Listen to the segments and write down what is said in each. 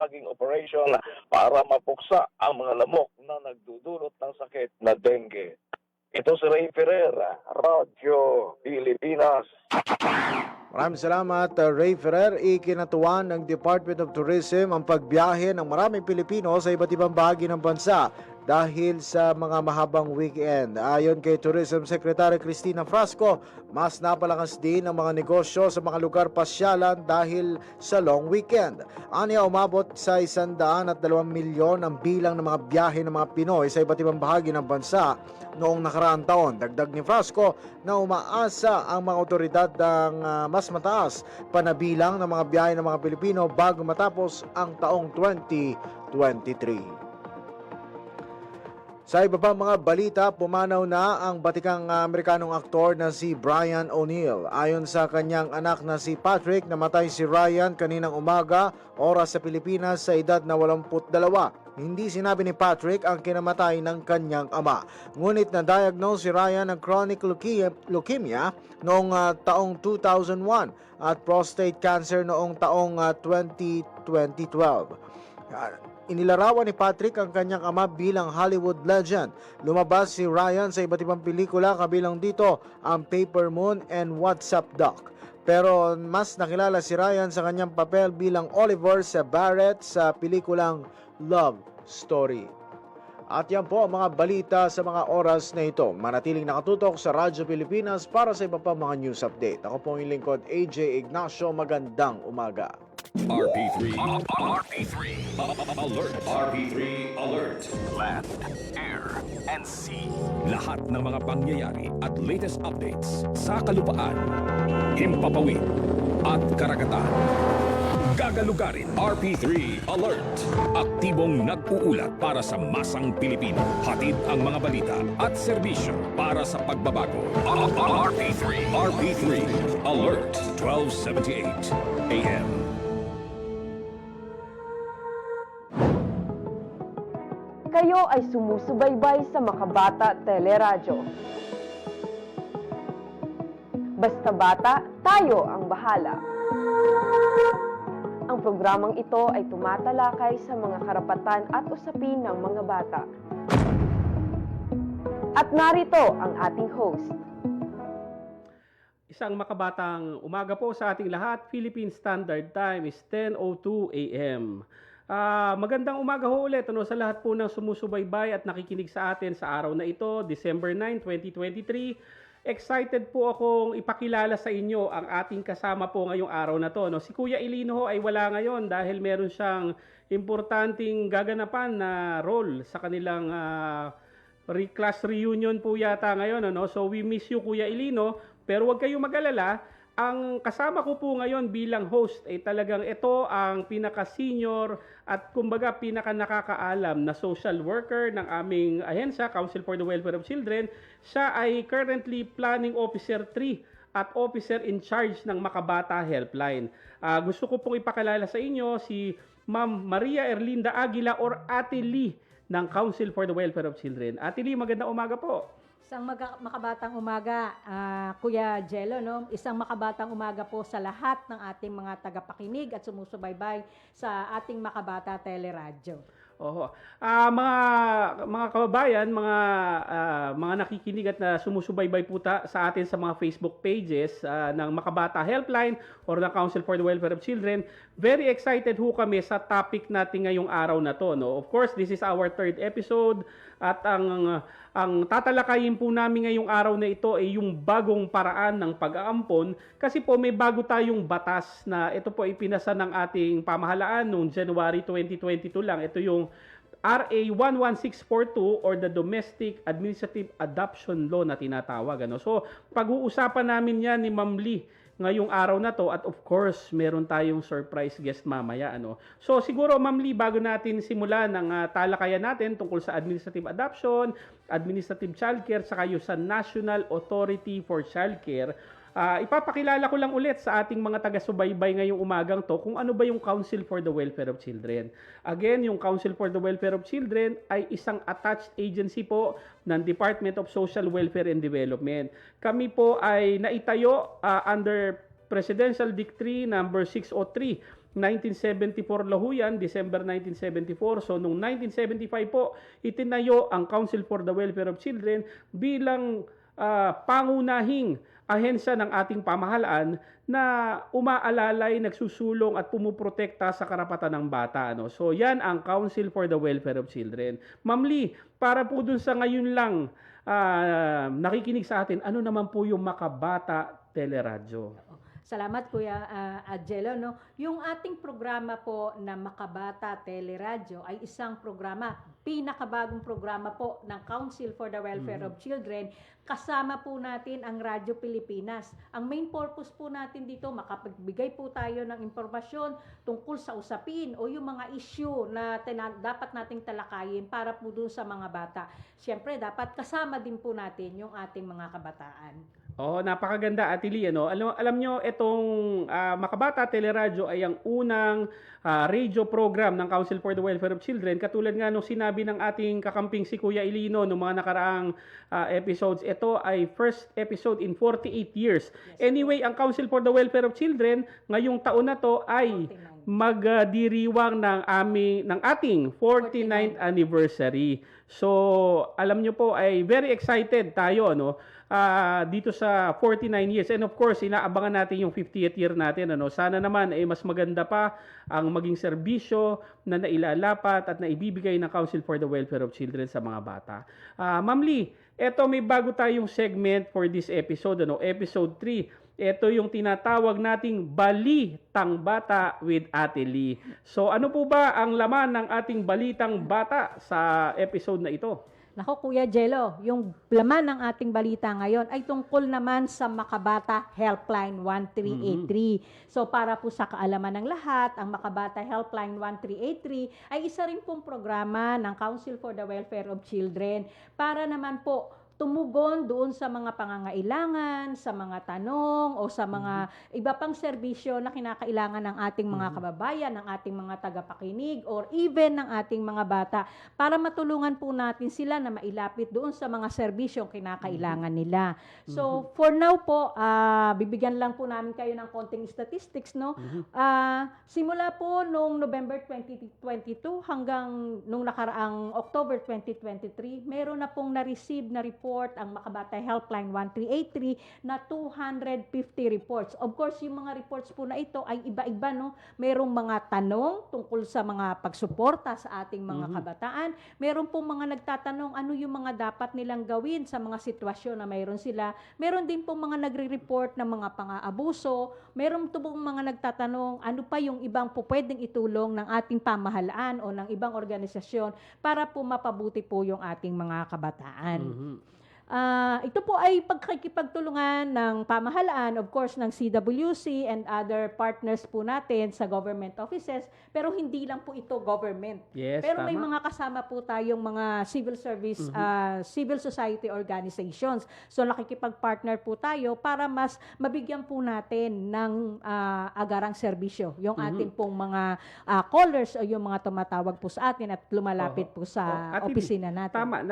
maging operation para mapuksa ang mga lamok na nagdudulot ng sakit na dengue. Ito si Ray Ferrer, Radyo Pilipinas. Maraming salamat, Ray Ferrer. Ikinatuwan ng Department of Tourism ang pagbiyahe ng maraming Pilipino sa iba't ibang bahagi ng bansa dahil sa mga mahabang weekend. Ayon kay Tourism Secretary Cristina Frasco, mas napalakas din ang mga negosyo sa mga lugar pasyalan dahil sa long weekend. Aniya, umabot sa 102 milyon ang bilang ng mga biyahe ng mga Pinoy sa iba't ibang bahagi ng bansa noong nakaraang taon. Dagdag ni Frasco na umaasa ang mga otoridad ng mas mataas panabilang ng mga biyahe ng mga Pilipino bago matapos ang taong 2023. Sa iba pang mga balita, pumanaw na ang batikang Amerikanong aktor na si Brian O'Neill. Ayon sa kanyang anak na si Patrick, namatay si Ryan kaninang umaga, oras sa Pilipinas, sa edad na 82. Hindi sinabi ni Patrick ang kinamatay ng kanyang ama. Ngunit na-diagnose si Ryan ng chronic leukemia noong taong 2001 at prostate cancer noong taong 2012. Inilarawan ni Patrick ang kanyang ama bilang Hollywood legend. Lumabas si Ryan sa iba't ibang pelikula, kabilang dito ang Paper Moon and What's Up Doc. Pero mas nakilala si Ryan sa kanyang papel bilang Oliver sa Barrett sa pelikulang Love Story. At yan po ang mga balita sa mga oras na ito. Manatiling nakatutok sa Radyo Pilipinas para sa iba pa mga news update. Ako po ang lingkod, AJ Ignacio. Magandang umaga. RP3 Alert. RP3 Alert. Land, air, and sea. Lahat ng mga pangyayari at latest updates sa kalupaan, himpapawid at karagatan. Gagalugarin. RP3 Alert. Aktibong nag-uulat para sa masang Pilipino. Hatid ang mga balita at serbisyo para sa pagbabago. RP3 Alert. 1278 AM. Kayo ay sumusubaybay sa Makabata Teleradyo. Basta bata, tayo ang bahala. Ang programang ito ay tumatalakay sa mga karapatan at usapin ng mga bata. At narito ang ating host. Isang makabatang umaga po sa ating lahat. Philippine Standard Time is 10:02 AM. Magandang umaga ho ulit sa lahat po ng sumusubaybay at nakikinig sa atin sa araw na ito, December 9, 2023. Excited po akong ipakilala sa inyo ang ating kasama po ngayong araw na to. Si Kuya Ilino ho ay wala ngayon dahil meron siyang importanteng gaganapan na role sa kanilang class reunion po yata ngayon. So we miss you, Kuya Ilino, pero huwag kayong mag-alala. Ang kasama ko po ngayon bilang host ay talagang ito ang pinaka-senior at kumbaga pinaka-nakakaalam na social worker ng aming ahensya, Council for the Welfare of Children. Siya ay currently Planning Officer 3 at Officer in Charge ng Makabata Helpline. Gusto ko pong ipakilala sa inyo si Ma'am Maria Erlinda Aguila or Ate Lee ng Council for the Welfare of Children. Ate Lee, magandang umaga po. Isang makabatang umaga, Kuya Jello, no? Isang makabatang umaga po sa lahat ng ating mga tagapakinig at sumusubaybay sa ating Makabata Teleradyo. Oho. Mga kababayan, mga nakikinig at na sumusubaybay po sa atin sa mga Facebook pages ng Makabata Helpline or ng Council for the Welfare of Children. Very excited ho kami sa topic natin ngayong araw na to, no? Of course, this is our third episode at ang tatalakayin po namin ngayong araw na ito ay yung bagong paraan ng pag-aampon kasi po may bago tayong batas na ito po ipinasa ng ating pamahalaan noong January 2022 lang. Ito yung RA 11642 or the Domestic Administrative Adoption Law na tinatawag. So, pag-uusapan namin yan ni Ma'am Lee ngayong araw na to at of course, meron tayong surprise guest mamaya. So, siguro Ma'am Lee, bago natin simulan ang talakayan natin tungkol sa administrative adoption, administrative childcare, saka yung sa National Authority for Childcare, ipapakilala ko lang ulit sa ating mga taga-subaybay ngayong umagang to kung ano ba yung Council for the Welfare of Children. Again, yung Council for the Welfare of Children ay isang attached agency po ng Department of Social Welfare and Development. Kami po ay naitayo under Presidential Decree number 603 1974 lahuyan, December 1974. So, noong 1975 po, itinayo ang Council for the Welfare of Children bilang pangunahing ahensya ng ating pamahalaan na umaalalay, nagsusulong at pumuprotekta sa karapatan ng bata. Ano? So, yan ang Council for the Welfare of Children. Ma'am Lee, para po dun sa ngayon lang nakikinig sa atin, ano naman po yung Makabata Teleradyo? Salamat Kuya Adjelo, no. Yung ating programa po na Makabata Teleradyo ay isang programa, pinakabagong programa po ng Council for the Welfare of Children. Kasama po natin ang Radyo Pilipinas. Ang main purpose po natin dito, makapagbigay po tayo ng impormasyon tungkol sa usapin o yung mga issue na dapat nating talakayin para po dun sa mga bata. Siyempre, dapat kasama din po natin yung ating mga kabataan. Oh, napakaganda, Ate Lee, ano? Alam nyo, itong Makabata Teleradyo ay ang unang radio program ng Council for the Welfare of Children. Katulad nga nung sinabi ng ating kakamping si Kuya Ilino noong mga nakaraang episodes, ito ay first episode in 48 years. Anyway, ang Council for the Welfare of Children, ngayong taon na to ay magdiriwang ng ating 49th anniversary. So, alam nyo po ay very excited tayo, no? Dito sa 49 years, and of course inaabangan natin yung 50th year natin, ano. Sana naman mas maganda pa ang maging serbisyo na nailalapat at naibibigay ng Council for the Welfare of Children sa mga bata. Ma'am Lee, eto may bago tayong segment for this episode, ano, episode 3. Ito yung tinatawag nating Balitang Bata with Ate Lee. So ano po ba ang laman ng ating Balitang Bata sa episode na ito? Nako Kuya Jello, yung laman ng ating balita ngayon ay tungkol naman sa Makabata Helpline 1383. So para po sa kaalaman ng lahat, ang Makabata Helpline 1383 ay isa rin pong programa ng Council for the Welfare of Children para naman po tumugon doon sa mga pangangailangan, sa mga tanong o sa mga iba pang serbisyo na kinakailangan ng ating mga kababayan, ng ating mga tagapakinig or even ng ating mga bata para matulungan po natin sila na mailapit doon sa mga serbisyong kinakailangan nila. So for now po, bibigyan lang po namin kayo ng konting statistics, no? Simula po noong November 2022 hanggang nung nakaraang October 2023, meron na pong na-receive na report ang Makabata Helpline 1383 na 250 reports. Of course, yung mga reports po na ito ay iba-iba, no? Merong mga tanong tungkol sa mga pagsuporta sa ating mga kabataan. Meron pong mga nagtatanong ano yung mga dapat nilang gawin sa mga sitwasyon na mayroon sila. Meron din pong mga nagre-report ng mga pang-aabuso. Meron pong mga nagtatanong ano pa yung ibang po pwedeng itulong ng ating pamahalaan o ng ibang organisasyon para po mapabuti po yung ating mga kabataan. Ito po ay pagkikipagtulungan ng pamahalaan, of course, ng CWC and other partners po natin sa government offices, pero hindi lang po ito government. Yes, pero tama. may mga kasama po tayong mga civil service, civil society organizations. So nakikipag-partner po tayo para mas mabigyan po natin ng agarang serbisyo yung ating pong mga callers o yung mga tumatawag po sa atin at lumalapit po sa Ate Lee, opisina natin. Tama,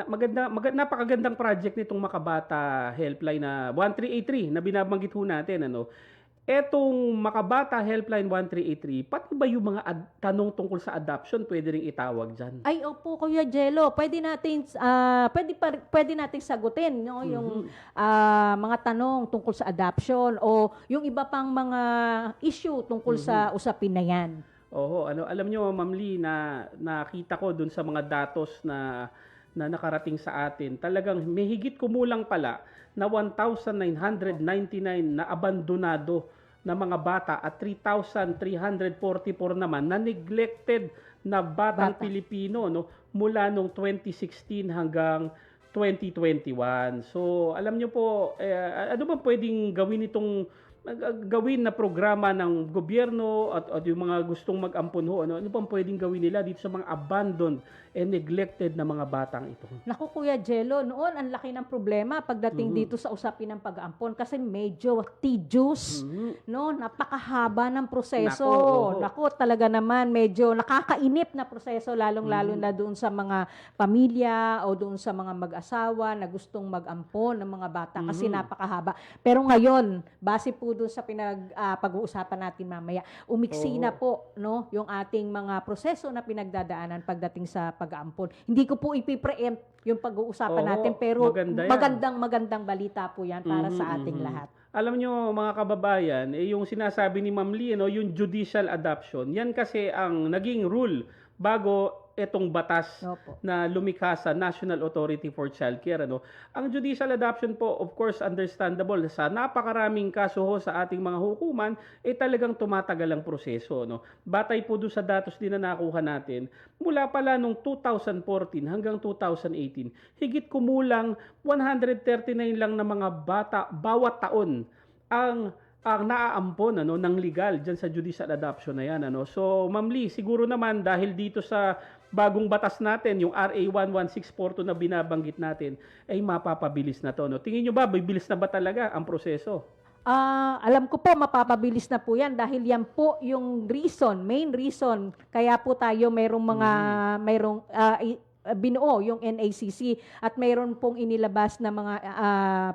napakagandang project nitong Makabata Helpline na 1383 na binabanggit ho natin, ano. Etong Makabata Helpline 1383, pati ba yung mga tanong tungkol sa adoption pwede ring itawag diyan? Ay, opo, Kuya Jello. Pwede nating sagutin, no, yung mga tanong tungkol sa adoption o yung iba pang mga issue tungkol sa usapin na yan. Oo, alam nyo, Ma'am Lee, na nakita ko dun sa mga datos na nakarating sa atin, talagang may higit kumulang pala na 1,999 na abandonado na mga bata at 3,344 naman na neglected na batang Pilipino, no, mula nung 2016 hanggang 2021. So, alam nyo po, ano ba pwedeng gawin na programa ng gobyerno at yung mga gustong mag-ampon ho, ano pang pwedeng gawin nila dito sa mga abandoned and neglected na mga batang ito? Naku, Kuya Jello, noon ang laki ng problema pagdating dito sa usapin ng pag-aampon kasi medyo tedious, no? Napakahaba ng proseso. Naku, talaga naman medyo nakakainip na proseso lalong-lalo na doon sa mga pamilya o doon sa mga mag-asawa na gustong mag-ampon ng mga bata kasi napakahaba. Pero ngayon, base po doon sa pag-uusapan natin mamaya. Umiksi Oo. na po, no, yung ating mga proseso na pinagdadaanan pagdating sa pag-aampon. Hindi ko po ipipreempt yung pag-uusapan Oo, natin, pero maganda yan. magandang balita po yan para sa ating lahat. Alam nyo mga kababayan, yung sinasabi ni Ma'am Lee, yung judicial adoption, yan kasi ang naging rule bago itong batas Opo. na lumikha sa National Authority for Child Care. Ang judicial adoption po, of course, understandable. Sa napakaraming kaso ho sa ating mga hukuman, talagang tumatagal ang proseso. Batay po doon sa datos din na nakuha natin, mula pala nung 2014 hanggang 2018, higit kumulang 139 lang na mga bata bawat taon ang naaampon ng legal dyan sa judicial adoption na yan. So, Ma'am Lee, siguro naman dahil dito sa bagong batas natin, yung RA 11642 na binabanggit natin, ay mapapabilis na to. Tingin nyo ba, bibilis na ba talaga ang proseso? Alam ko po, mapapabilis na po yan dahil yan po yung main reason, kaya po tayo binuo yung NACC at mayroon pong inilabas na mga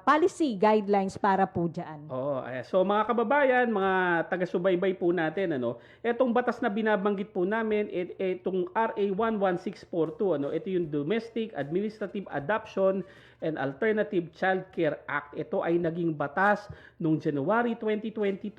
policy guidelines para po dyan. Oo, so mga kababayan, mga taga-subaybay po natin, etong batas na binabanggit po namin, itong RA 11642, ito yung Domestic Administrative Adoption and Alternative Child Care Act. Ito ay naging batas noong January 2022.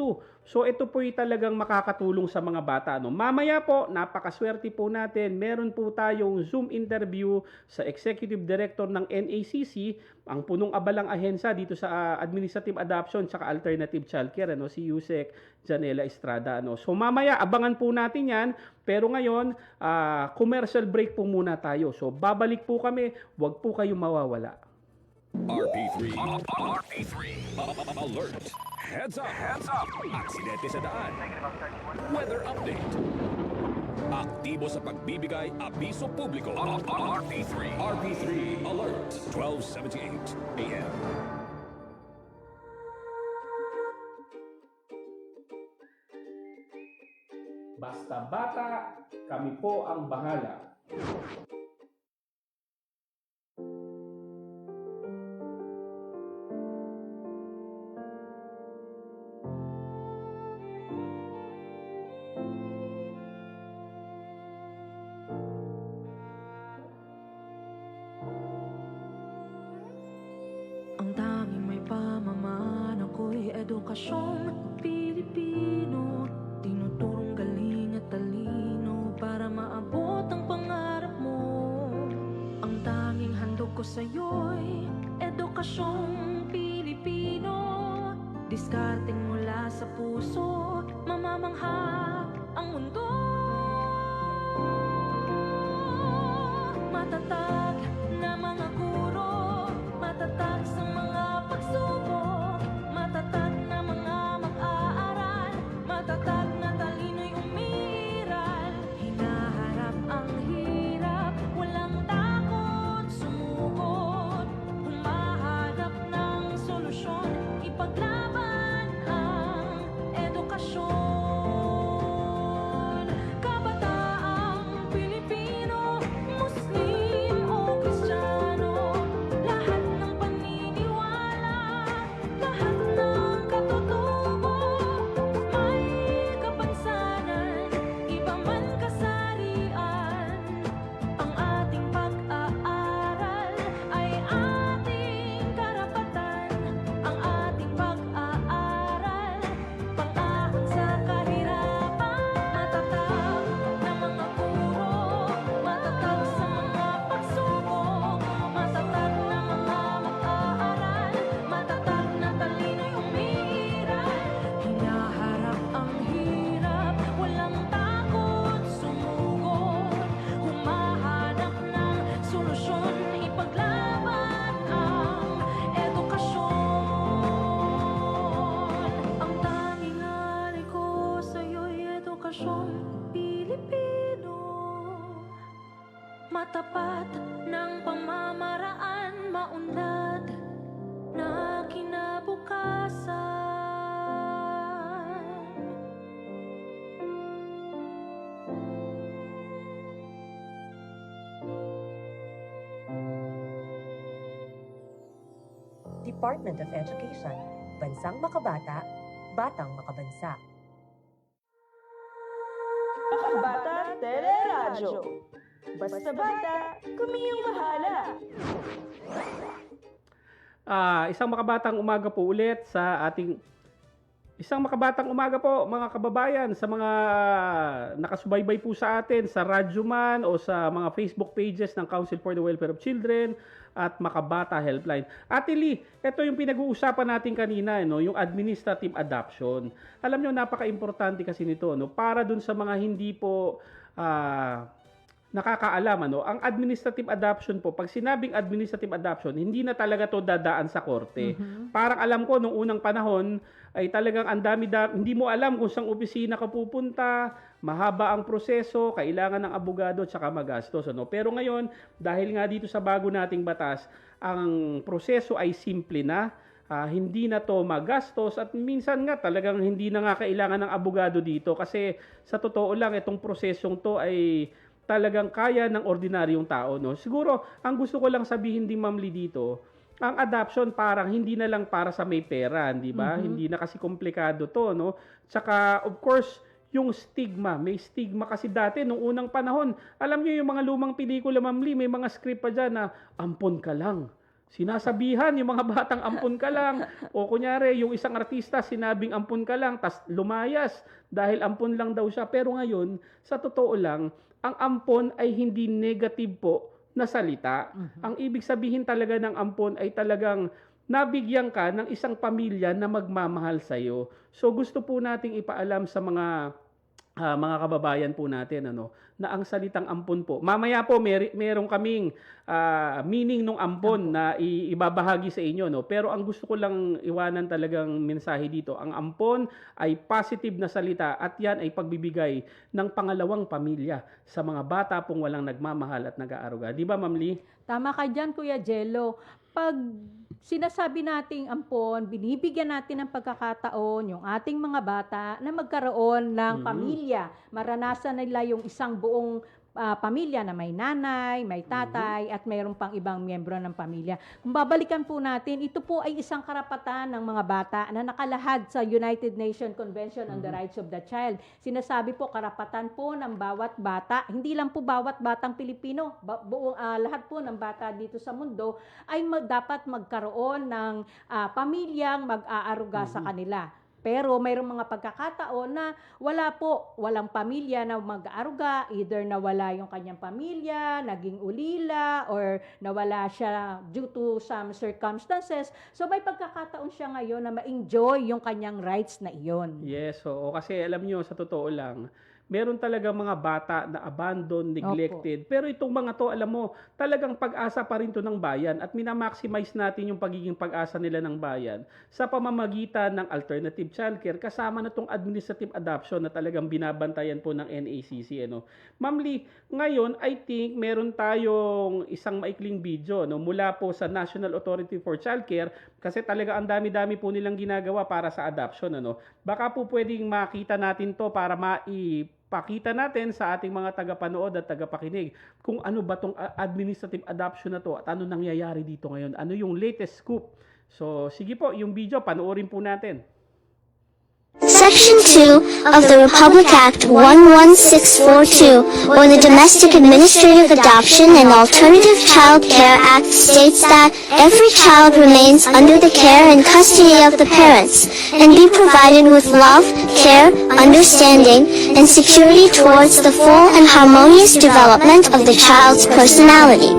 So ito po ay talagang makakatulong sa mga bata. Mamaya po, napakaswerte po natin, meron po tayong Zoom interview sa Executive Director ng NACC, ang punong abalang ahensya dito sa Administrative Adoption at Alternative Child Care, si Yusek Janela Estrada. So mamaya, abangan po natin yan. Pero ngayon, commercial break po muna tayo. So babalik po kami, huwag po kayong mawawala. RP3 Alert. Heads up. Aksidente sa daan. Weather update. Aktibo sa pagbibigay abiso publiko. RP3 Alert. 12:78 AM. Basta bata, kami po ang bahala. Ang tanging may pamamaan ako'y edukasyong Pilipino. Tinuturong galing at talino para maabot ang pangarap mo. Ang tanging handog ko sa'yo'y edukasyong Pilipino. Diskarteng mula sa puso, mamamangha ang mundo. Matatag na mga guro, matatag sa mga pagsubok, matatag na mga mag-aaral, matatag na talino'y umiiral. Hinaharap ang hirap, walang takot sumugod, humahanap ng solusyon, ipaglaban ang edukasyon. Kabataang Pilipino, Muslim o Kristiyano, lahat ng paniniwala, lahat ng katutubo, may kapansanan, iba man kasarian. Ang ating pag-aaral ay ating karapatan. Ang ating pag-aaral, pang-ahon sa kahirapan. Matatag na mga guro, matatag sa mga pagsubok, matatag na mga mag-aaral, matatag na talino'y umiiral. Hinaharap ang hirap, walang takot sumugod, humahanap ng solusyon, ipaglaban ang edukasyon. Ang tanging alay ko sa'yo'y edukasyong Pilipino. Matapat ng pamamaraan, maunlad na kinabukasan. Department of Education, Bansang Makabata, Batang Makabansa. Bata Teleradyo. Basta bata, kami yung bahala. Isang makabatang umaga po ulit sa ating mga kababayan, sa mga nakasubaybay po sa atin sa radyo man o sa mga Facebook pages ng Council for the Welfare of Children at Makabata Helpline. Ate Lee, ito yung pinag-uusapan natin kanina, no, yung administrative adoption. Alam nyo, napaka-importante kasi nito, no, para dun sa mga hindi po nakakaalam, ano, ang administrative adoption po, pag sinabing administrative adoption, hindi na talaga to dadaan sa korte. Parang alam ko, nung unang panahon, ay talagang ang dami-dami, hindi mo alam kung saan opisina ka pupunta, mahaba ang proseso, kailangan ng abogado, tsaka magastos. Ano? Pero ngayon, dahil nga dito sa bago nating batas, ang proseso ay simple na, hindi na to magastos at minsan nga talagang hindi na nga kailangan ng abogado dito kasi sa totoo lang, itong prosesong to ay talagang kaya ng ordinaryong tao, no? Siguro, ang gusto ko lang sabihin din, Ma'am Lee, dito, ang adoption parang hindi na lang para sa may pera, di ba? Hindi na kasi komplikado to, no? Tsaka, of course, yung stigma, may stigma kasi dati, nung unang panahon, alam niyo yung mga lumang pelikula, Ma'am Lee, may mga script pa dyan na, ampon ka lang. Sinasabihan yung mga batang ampun ka lang. O kunyari, yung isang artista sinabing ampun ka lang, tas lumayas dahil ampun lang daw siya. Pero ngayon, sa totoo lang, ang ampon ay hindi negative po na salita. Ang ibig sabihin talaga ng ampon ay talagang nabigyan ka ng isang pamilya na magmamahal sa iyo. So gusto po nating ipaalam sa mga kababayan po natin, ano, na ang salitang ampon po. Mamaya po meron kaming meaning ng ampon na ibabahagi sa inyo, no. Pero ang gusto ko lang iwanan talagang mensahe dito, ang ampon ay positive na salita at yan ay pagbibigay ng pangalawang pamilya sa mga bata pong walang nagmamahal at nag-aaruga. Di ba, Ma'am Lee? Tama ka dyan, Kuya Jello. Pag sinasabi nating ampon, binibigyan natin ng pagkakataon yung ating mga bata na magkaroon ng pamilya. Maranasan nila yung isang buong pamilya na may nanay, may tatay, at mayroon pang ibang miyembro ng pamilya. Kung babalikan po natin, ito po ay isang karapatan ng mga bata na nakalahad sa United Nations Convention on the Rights of the Child. Sinasabi po, karapatan po ng bawat bata, hindi lang po bawat batang Pilipino, buong lahat po ng bata dito sa mundo ay dapat magkaroon ng pamilyang mag-aaruga sa kanila. Pero mayroong mga pagkakataon na walang pamilya na mag-aaruga, either nawala yung kanyang pamilya, naging ulila, or nawala siya due to some circumstances. So may pagkakataon siya ngayon na ma-enjoy yung kanyang rights na iyon. Yes, oo. Kasi alam nyo, sa totoo lang, meron talaga mga bata na abandoned, neglected. Pero itong mga to, alam mo, talagang pag-asa pa rin to ng bayan at minamaximize natin yung pagiging pag-asa nila ng bayan sa pamamagitan ng alternative childcare kasama na itong administrative adoption na talagang binabantayan po ng NACC. Ano? Ma'am Lee, ngayon, I think meron tayong isang maikling video, no, mula po sa National Authority for Childcare kasi talaga ang dami-dami po nilang ginagawa para sa adoption. Ano? Baka po pwedeng makita natin to para pakita natin sa ating mga tagapanood at tagapakinig kung ano ba tong administrative adoption na to at ano nangyayari dito ngayon. Ano yung latest scoop. So, sige po, yung video, panoorin po natin. Section 2 of the Republic Act 11642, or the Domestic Administrative Adoption and Alternative Child Care Act, states that every child remains under the care and custody of the parents, and be provided with love, care, understanding, and security towards the full and harmonious development of the child's personality.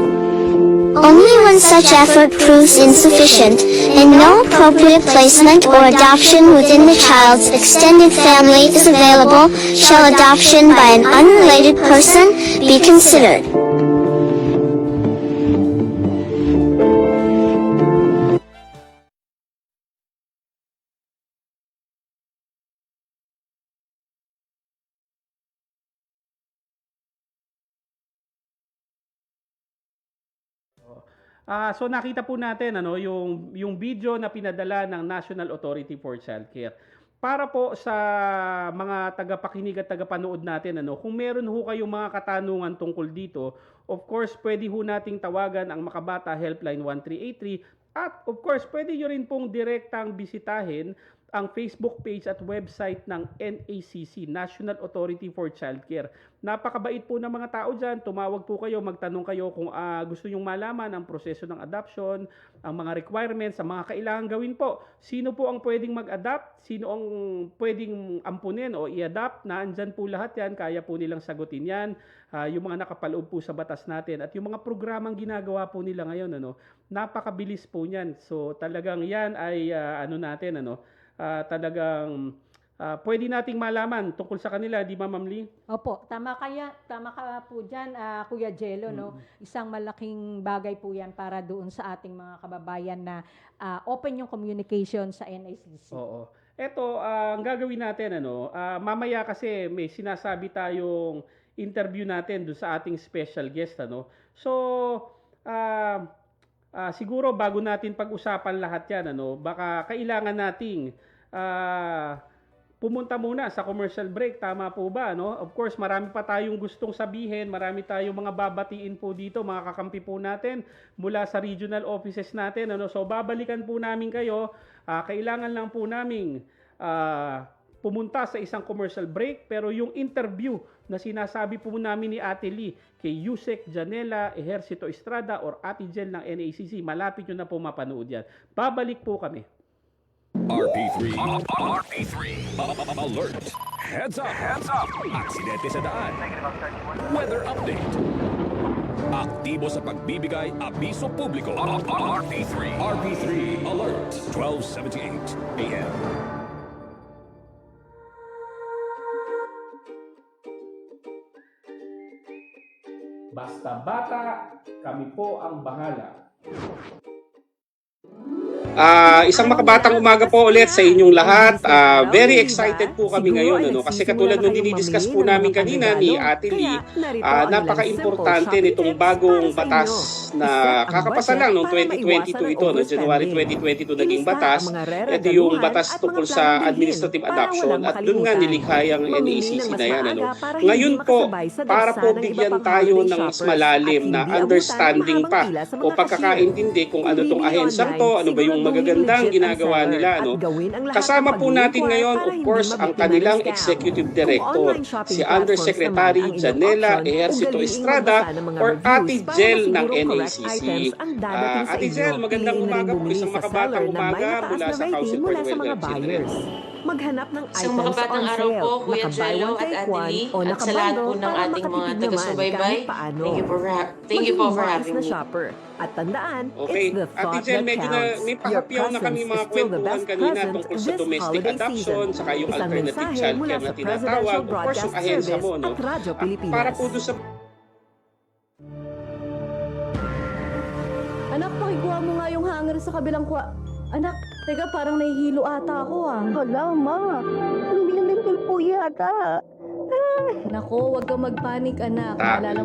Only when such effort proves insufficient, and no appropriate placement or adoption within the child's extended family is available, shall adoption by an unrelated person be considered. So nakita po natin yung video na pinadala ng National Authority for Childcare. Para po sa mga tagapakinig at tagapanood natin, kung meron ho kayong mga katanungan tungkol dito, of course, pwede ho nating tawagan ang Makabata Helpline 1383 at of course, pwede nyo rin pong direktang bisitahin ang Facebook page at website ng NACC, National Authority for Childcare. Napakabait po ng mga tao dyan. Tumawag po kayo, magtanong kayo kung gusto nyong malaman ang proseso ng adoption, ang mga requirements, ang mga kailangan gawin po. Sino po ang pwedeng mag-adopt? Sino ang pwedeng ampunin o i-adopt? Naandyan po lahat yan. Kaya po nilang sagutin yan. Yung mga nakapaloob po sa batas natin. At yung mga programang ginagawa po nila ngayon, napakabilis po niyan. So talagang yan ay talagang pwede nating malaman tungkol sa kanila, di ba, Ma'am Lee? Opo, tama ka po dyan, Kuya Jello, no? Isang malaking bagay po yan para doon sa ating mga kababayan na open yung communication sa NACC. Oo. Eto, ang gagawin natin, mamaya kasi may sinasabi tayong interview natin doon sa ating special guest, So, siguro bago natin pag-usapan lahat yan, baka kailangan nating pumunta muna sa commercial break. Tama po ba? Of course, marami pa tayong gustong sabihin. Marami tayong mga babatiin po dito, mga kakampi po natin mula sa regional offices natin. So, babalikan po namin kayo. Kailangan lang po namin pumunta sa isang commercial break. Pero yung interview na sinasabi po namin ni Ate Lee kay Yusek Janela Ejercito Estrada or Ate Jel ng NACC, malapit nyo na po mapanood yan. Babalik po kami. RP3 Alert. Heads up. Aksidente sa daan. Weather update. Aktibo sa pagbibigay abiso publiko. RP3 Alert. 12:78 AM. Basta bata, kami po ang bahala. Isang makabatang umaga po ulit sa inyong lahat. Very excited po kami ngayon, kasi katulad nung dinidiscuss po namin kanina ni Ate Lee, napaka-importante nitong bagong batas na kakapasa lang noong 2022 ito, no, January 2022 naging batas. Ito yung batas tungkol sa administrative adoption at doon nga nilikha ang NACC na yan. Ngayon po, para po bigyan tayo ng mas malalim na understanding pa o pagkakaintindi kung ano tong ahensyang to, ano ba yung magagandang ginagawa nila, Kasama po natin ngayon, of course, ang kanilang Executive Director, si Undersecretary Janela Ejercito Estrada or Ate Jel ng NACC. Ate Jel, magandang umaga po. Isang makabatang umaga mula sa Council for the Welfare of Children. Maghanap ng isang makabatang araw po, Kuya Jello at Ate Lee, at sa lahat po ng ating mga taga-subaybay. Thank you po for having me. At tandaan, okay. Ate Jel, medyo na may pakapyaw na kami mga kwentuhan kanina tungkol sa domestic adoption, saka yung alternative childcare na tinatawag, of course yung ahensya mo, para po doon sa... Anak, pakikuha mo nga yung hanger sa kabilang Anak, teka, parang nahihilo ata ako Hala, ma. Ang bilang po yata. Nako, wag kang magpanik, anak.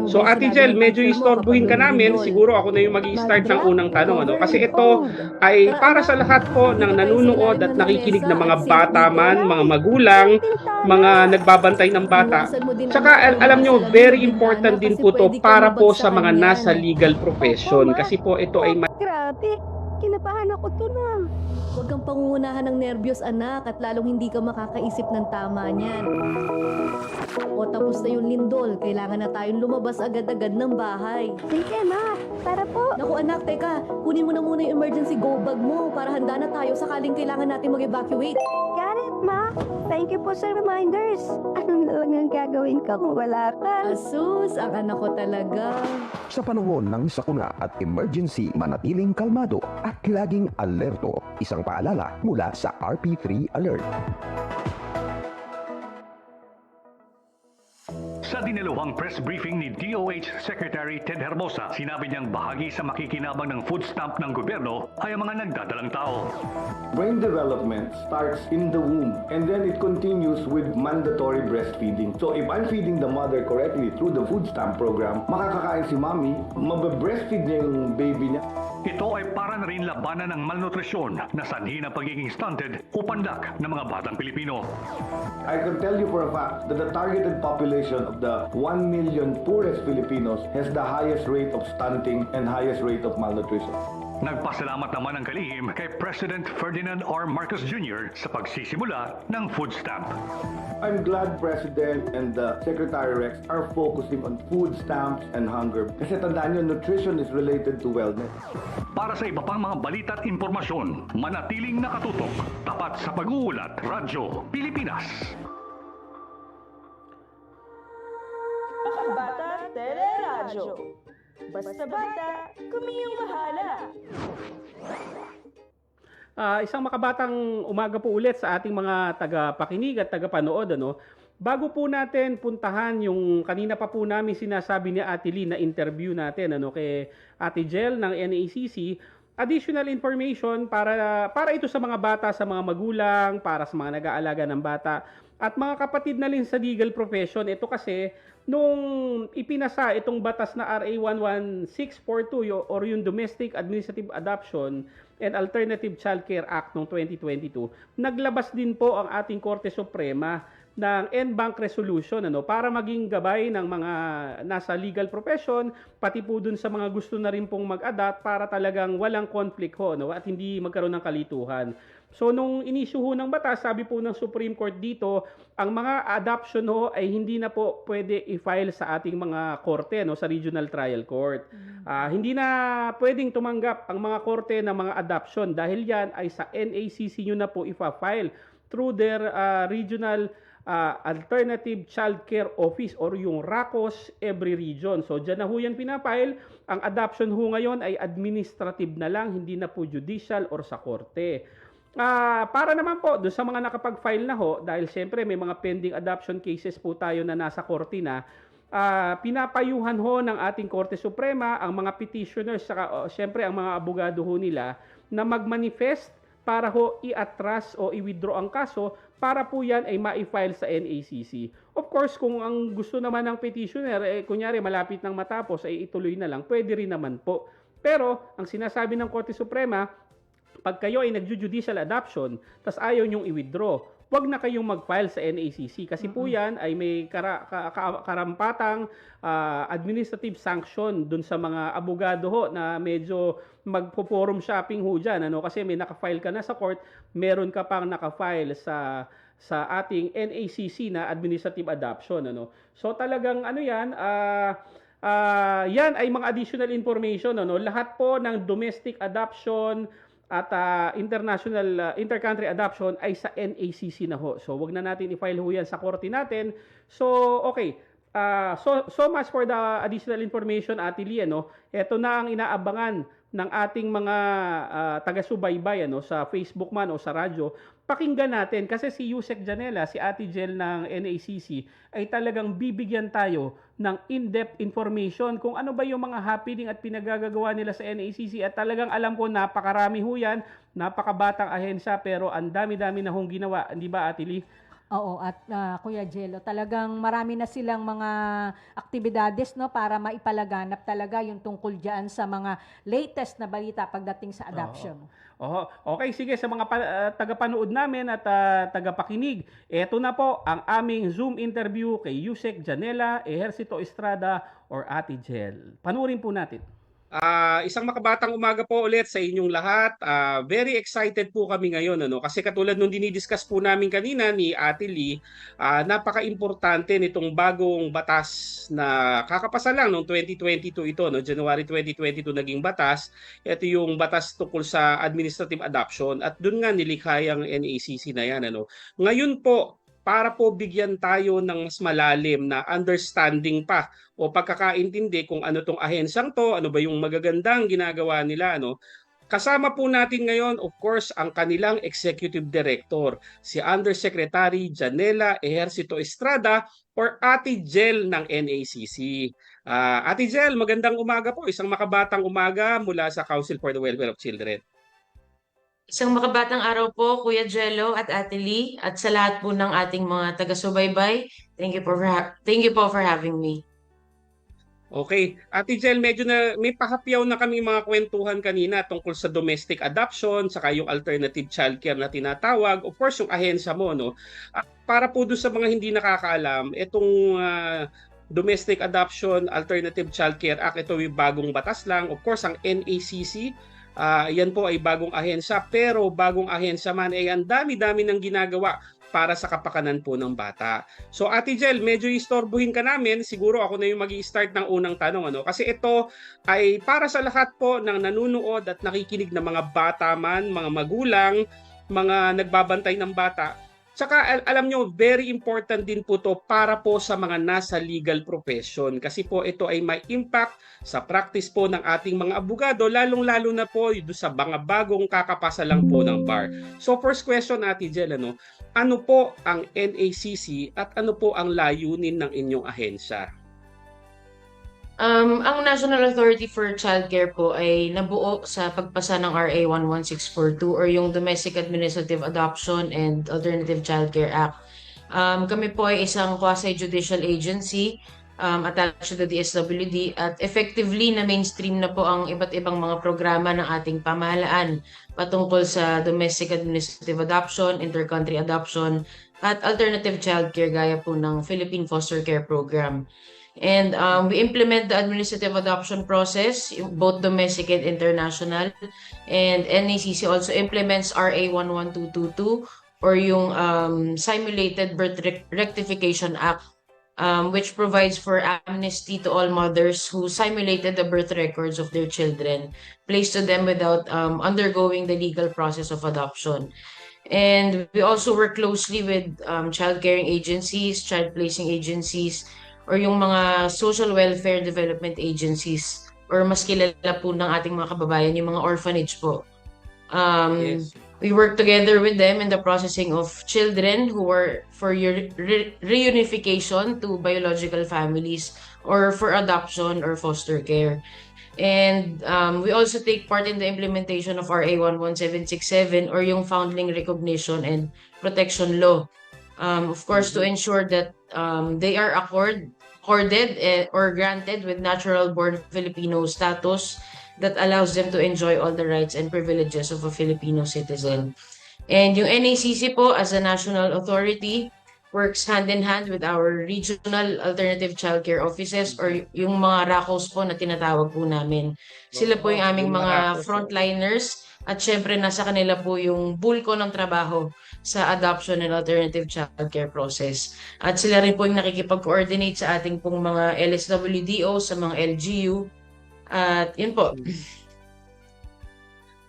So, Ate Jel, medyo istorbuhin ka namin. Siguro ako na yung mag-i-start ng unang tanong. Kasi ito ay para sa lahat po ng nanunood at nakikinig ng mga bata man, mga magulang, mga nagbabantay ng bata. Tsaka, alam nyo, very important din po to para po sa mga nasa legal profession. Kasi po ito ay... Grabe, kinabahan ako to na. Huwag kang pangungunahan ng nervyos, anak, at lalong hindi ka makakaisip ng tama niyan. O tapos na yung lindol, kailangan na tayong lumabas agad-agad ng bahay. Sige, ma. Para po. Naku, anak, teka. Kunin mo na muna yung emergency go bag mo para handa na tayo sakaling kailangan natin mag-evacuate. Got it, ma. Thank you po sa reminders. Ano na lang ang gagawin ka kung wala ka? Asus, ang anak ko talaga. Sa panahon ng sakuna at emergency, manatiling kalmado at laging alerto. Isang paalala mula sa RP3 Alert. Sa dinalawang press briefing ni DOH Secretary Ted Hermosa, sinabi niyang bahagi sa makikinabang ng food stamp ng gobyerno ay ang mga nagdadalang tao. Brain development starts in the womb and then it continues with mandatory breastfeeding. So if I'm feeding the mother correctly through the food stamp program, makakakain si mommy, mabe-breastfeed niya yung baby niya. Ito ay para na rin labanan ng malnutrisyon na sanhi ng pagiging stunted o pandak ng mga batang Pilipino. I can tell you for a fact that the targeted population of the 1 million poorest Filipinos has the highest rate of stunting and highest rate of malnutrition. Nagpasalamat naman ang kalihim kay President Ferdinand R. Marcos Jr. sa pagsisimula ng food stamp. I'm glad President and Secretary Rex are focusing on food stamps and hunger. Kasi tandaan nyo, nutrition is related to wellness. Para sa iba pang mga balita at impormasyon, manatiling nakatutok, tapat sa pag-uulat, Radyo Pilipinas. Bata Teleradyo. Basta bata, kami yung bahala. Isang makabatang umaga po ulit sa ating mga tagapakinig at tagapanood. Bago po natin puntahan yung kanina pa po namin sinasabi ni Ate Lee na interview natin kay Ate Jel ng NACC, additional information para ito sa mga bata, sa mga magulang, para sa mga nag-aalaga ng bata at mga kapatid na rin sa legal profession. Ito kasi nung ipinasa itong batas na RA 11642 or yung Domestic Administrative Adoption and Alternative Child Care Act noong 2022, naglabas din po ang ating Korte Suprema ng en banc resolution para maging gabay ng mga nasa legal profession, pati po dun sa mga gusto na rin pong mag-adapt para talagang walang conflict at hindi magkaroon ng kalituhan. So nung inisyu ng batas, sabi po ng Supreme Court dito, ang mga adoption ay hindi na po pwede i-file sa ating mga korte sa Regional Trial Court. Hindi na pwedeng tumanggap ang mga korte ng mga adoption dahil yan ay sa NACC nyo na po i-file through their Regional Alternative Child Care Office or yung RACOS every region. So dyan na ho yan pinapile. Ang adoption ho ngayon ay administrative na lang, hindi na po judicial or sa korte. Para naman po doon sa mga nakapag-file na dahil siyempre may mga pending adoption cases po tayo na nasa korte na, pinapayuhan ng ating Korte Suprema ang mga petitioners, saka siyempre ang mga abogado nila na mag-manifest para i-atras o i-withdraw ang kaso para po yan ay ma-file sa NACC. Of course, kung ang gusto naman ng petitioner, kunyari malapit nang matapos, ay ituloy na lang, pwede rin naman po. Pero, ang sinasabi ng Korte Suprema, pag kayo ay nag-judicial adoption, tas ayaw nyong i-withdraw, wag na kayong mag-file sa NACC kasi po yan ay may karampatang administrative sanction dun sa mga abogado na medyo magpo-forum shopping dyan. Kasi may naka-file ka na sa court, meron ka pang naka-file sa ating NACC na administrative adoption. So talagang yan, yan ay mga additional information. Lahat po ng domestic adoption at intercountry adoption ay sa NACC na So wag na natin i-file yan sa korte natin. So okay. So much for the additional information, Ate Lee. Ito na ang inaabangan ng ating mga taga-subaybay sa Facebook man o sa radyo. Pakinggan natin kasi si Yusek Janela, si Ate Jel ng NACC ay talagang bibigyan tayo ng in-depth information kung ano ba yung mga happening at pinagagagawa nila sa NACC at talagang alam ko napakarami yan, napakabatang ahensya pero ang dami-dami na ginawa, hindi ba Ate Lee? Oo, at Kuya Jello, talagang marami na silang mga aktibidades para maipalaganap talaga yung tungkol diyan sa mga latest na balita pagdating sa adoption. Okay, sige sa mga tagapanood namin at tagapakinig. Ito na po ang aming Zoom interview kay Yusek Janela, Ejercito Estrada or Ate Jel. Panurin po natin. Isang makabatang umaga po ulit sa inyong lahat. Very excited po kami ngayon kasi katulad nung dinidiscuss po namin kanina ni Ate Lee, napaka-importante nitong bagong batas na kakapasa lang noong 2022 ito, January 2022 naging batas. Ito yung batas tungkol sa administrative adoption at doon nga nilikha ang NACC na yan. Ngayon po, para po bigyan tayo ng mas malalim na understanding pa o pagkakaintindi kung ano tong ahensyang to, ano ba yung magagandang ginagawa nila. Kasama po natin ngayon, of course, ang kanilang Executive Director, si Undersecretary Janela Ejercito Estrada or Ate Jel ng NACC. Ate Jel, magandang umaga po. Isang makabatang umaga mula sa Council for the Welfare of Children. Isang makabatang araw po, Kuya Jello at Ate Lee, at sa lahat po ng ating mga taga-subaybay. Thank you po for having me. Okay. Ate Jel, medyo na may pahapyaw na kami mga kwentuhan kanina tungkol sa domestic adoption, saka yung alternative childcare na tinatawag. Of course, yung ahensya mo, para po doon sa mga hindi nakakaalam, itong Domestic Adoption Alternative Child Care Act, ito yung bagong batas lang. Of course, ang NACC Yan po ay bagong ahensya, pero bagong ahensya man ay ang dami-dami ng ginagawa para sa kapakanan po ng bata. So Ate Jel, medyo istorbohin ka namin. Siguro ako na yung magi-start ng unang tanong. Kasi ito ay para sa lahat po ng nanunood at nakikinig na mga bata man, mga magulang, mga nagbabantay ng bata. Tsaka alam nyo, very important din po to para po sa mga nasa legal profession. Kasi po ito ay may impact sa practice po ng ating mga abogado, lalong-lalo na po sa mga bagong kakapasa lang po ng bar. So first question, Ate Jel, ano po ang NACC at ano po ang layunin ng inyong ahensya? Ang National Authority for Childcare po ay nabuo sa pagpasa ng RA 11642 or yung Domestic Administrative Adoption and Alternative Childcare Act. Kami po ay isang quasi-judicial agency attached to the DSWD at effectively na mainstream na po ang iba't ibang mga programa ng ating pamahalaan patungkol sa domestic administrative adoption, intercountry adoption, at alternative childcare gaya po ng Philippine Foster Care Program. And we implement the administrative adoption process, both domestic and international. And NACC also implements RA 11222 or yung Simulated Birth Rectification Act, which provides for amnesty to all mothers who simulated the birth records of their children, placed to them without undergoing the legal process of adoption. And we also work closely with child caring agencies, child placing agencies, or yung mga social welfare development agencies, or mas kilala po ng ating mga kababayan, yung mga orphanage po. Yes. We work together with them in the processing of children who are for reunification to biological families or for adoption or foster care. And we also take part in the implementation of RA 11767 or yung Foundling Recognition and Protection Law. Of course, to ensure that they are accorded or granted with natural-born Filipino status that allows them to enjoy all the rights and privileges of a Filipino citizen. And yung NACC po, as a national authority, works hand-in-hand with our regional alternative childcare offices or yung mga RACOs po na tinatawag po namin. Sila po yung aming mga frontliners at syempre nasa kanila po yung bulko ng trabaho sa adoption and alternative childcare process. At sila rin po yung nakikipag-coordinate sa ating pong mga LSWDO, sa mga LGU. At yun po.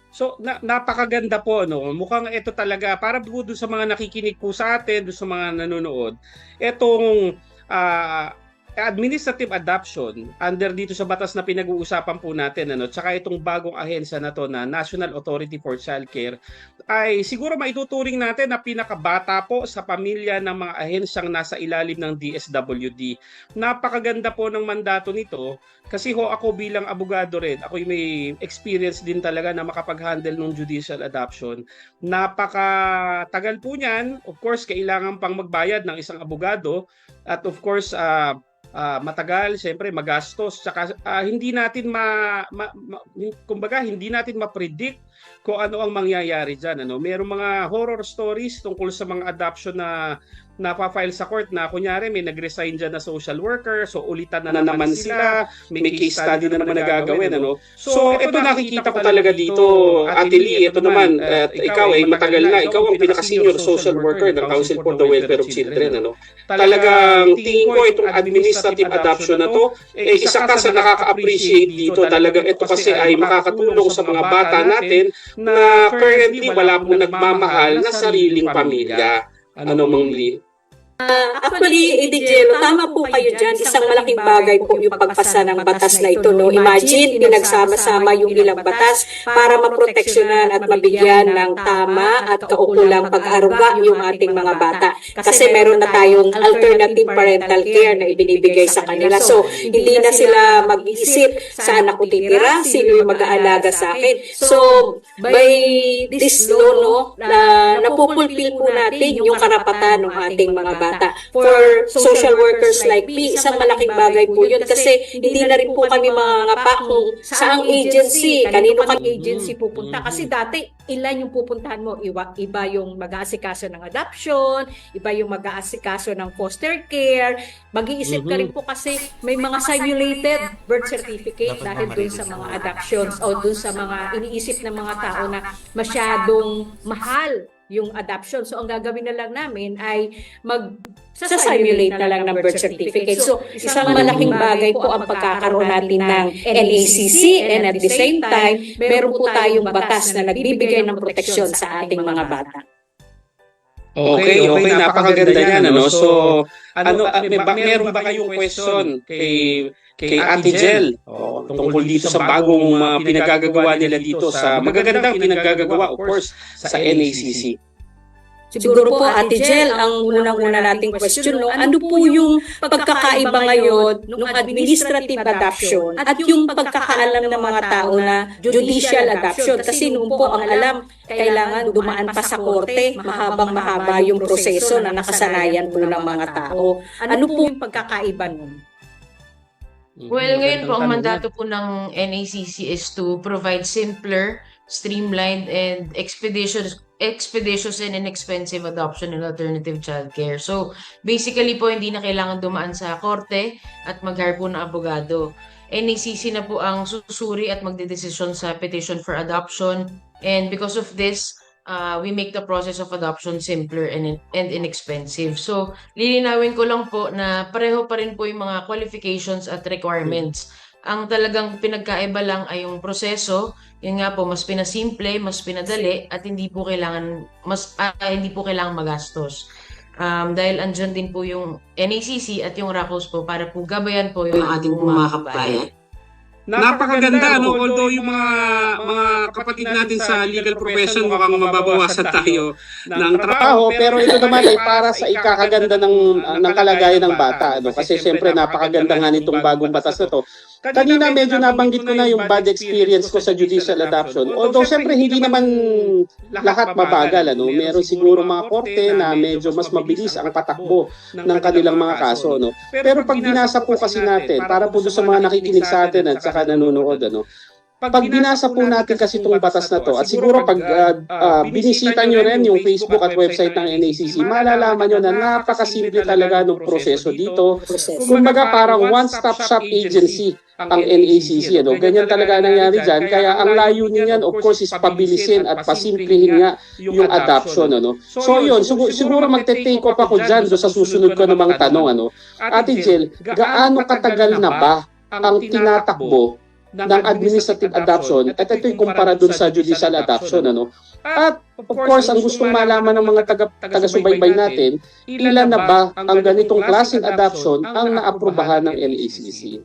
So, napakaganda po, Mukhang ito talaga, para doon sa mga nakikinig po sa atin, doon sa mga nanonood, itong administrative adoption under dito sa batas na pinag-uusapan po natin, tsaka itong bagong ahensya na to na National Authority for Childcare, ay siguro maituturing natin na pinakabata po sa pamilya ng mga ahensyang nasa ilalim ng DSWD. Napakaganda po ng mandato nito kasi ako bilang abogado rin, ako may experience din talaga na makapag-handle ng judicial adoption. Napakatagal po niyan. Of course, kailangan pang magbayad ng isang abogado at of course, matagal, siyempre magastos, saka hindi natin kumbaga hindi natin ma-predict kung ano ang mangyayari diyan, Merong mga horror stories tungkol sa mga adoption na napa-file sa court na kunyari may nag-resign dyan na social worker, so ulitan na naman sila, may case study na naman nagagawin, So ito nakikita ko talaga dito, Ate Lee, ito naman, ikaw ay matagal na, ikaw ang pinaka-senior social worker ng Council for the Welfare of Children, Talagang tingin ko itong administrative adoption na to, isa ka sa nakaka-appreciate dito, talagang ito kasi ay makakatulong sa mga bata natin na currently wala pong nagmamahal na sariling pamilya. Mang Lee? Actually, Edijelo, tama po kayo dyan. Isang malaking bagay po yung pagpasa ng batas na ito. Imagine, pinagsama-sama yung ilang batas para maproteksyonan at mabigyan ng tama at kaukulang pag-aruga yung ating mga bata. Kasi meron na tayong alternative parental care na ibinibigay sa kanila. So, hindi na sila mag-isip saan ako titira, sino yung mag-aalaga sa akin. So, by this law, napupulpil po natin yung karapatan ng ating mga bata. bata. For social workers like me, isang malaking bagay po yun kasi hindi na rin po kami mangangapa kung saang agency, kanino ka agency pupunta. Kasi dati, ilan yung pupuntahan mo? Iba yung mag-aasikaso ng adoption, iba yung mag-aasikaso ng foster care. Mag-iisip ka rin po kasi may mga simulated birth certificate dahil dun sa mga adoptions o dun sa mga iniisip ng mga tao na masyadong mahal yung adoption. So, ang gagawin na lang namin ay sa-simulate na lang ng birth certificate. So, isang malaking bagay po ang pagkakaroon natin ng NACC and at the same time, meron po tayong batas na nagbibigay ng proteksyon sa ating mga bata. Okay, napakaganda niyan, ano? So, meron ba kayong question kay Ate Jel tungkol dito sa bagong pinagagagawa nila dito sa magagandang pinagagagawa, of course, sa NACC? Siguro po, Ate Jel, ang unang-una nating question, no, ano po yung pagkakaiba ngayon ng administrative adoption at yung pagkakaalam ng mga tao na judicial adoption? Kasi noon po, ang alam, kailangan dumaan pa sa korte, mahabang-mahaba yung proseso na nakasanayan po ng mga tao. Ano po yung pagkakaiba nun? Well, ngayon po, ang mandato po ng NACC is to provide simpler, streamlined, and expeditious and inexpensive adoption and alternative childcare. So, basically po, hindi na kailangan dumaan sa korte at mag-hire po ng abogado. NACC na po ang susuri at magdedesisyon sa petition for adoption. And because of this, we make the process of adoption simpler and inexpensive. So, lilinawin ko lang po na pareho pa rin po yung mga qualifications at requirements. Ang talagang pinagkaiba lang ay yung proseso. Yun nga po, mas pinasimple, mas pinadali, at hindi po kailangan magastos. Dahil andyan din po yung NACC at yung RACOS po para po gabayan po yung ating mga kabayan. Napakaganda, no? Although yung mga kapatid natin sa legal profession mukhang mababawasan tayo ng trabaho, pero ito naman ay para sa ikakaganda ng kalagayan ng bata, no? Kasi siyempre napakaganda nga nitong bagong batas na to. Kanina medyo nabanggit ko na yung bad experience ko sa judicial adoption. Although siyempre hindi naman lahat mabagal, ano? Meron siguro mga korte na medyo mas mabilis ang patakbo ng kanilang mga kaso, no? Pero pag binasa po kasi natin, para po sa mga nakikinig sa atin at saka nanonood, ano? Pag binasa po natin kasi itong batas na to, at siguro pag binisita nyo rin yung Facebook at website ng NACC, malalaman nyo na napakasimple talaga ng proseso dito. Kumbaga parang one-stop shop agency ang NACC. Ano? Ganyan talaga nangyari dyan. Kaya ang layunin yan, of course, is pabilisin at pasimplihin nga yung adoption. Ano? So yun, siguro magte-take off ako dyan sa susunod ko namang tanong. Ano? Ate Jel, gaano katagal na ba ang tinatakbo ng administrative adoption at ito'y kumpara dun sa judicial adoption, ano? At of course, ang gustong malaman ng mga taga-subaybay natin, ilan na ba ang ganitong klaseng adoption ang naaprubahan ng NACC?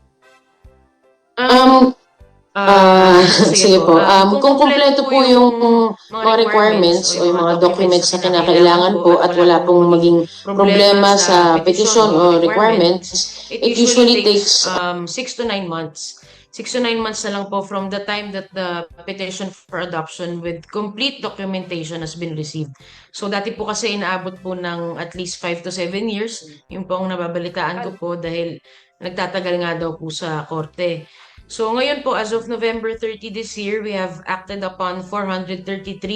Sige po. Kung kumpleto po yung mga requirements o yung mga documents na kinakailangan po at wala pong maging problema sa petition o requirements, it usually takes 6 to 9 months. 6 to 9 months na lang po from the time that the petition for adoption with complete documentation has been received. So dati po kasi inaabot po ng at least 5 to 7 years. Yung po ang nababalitaan ko po dahil nagtatagal nga daw po sa korte. So ngayon po, as of November 30 this year, we have acted upon 433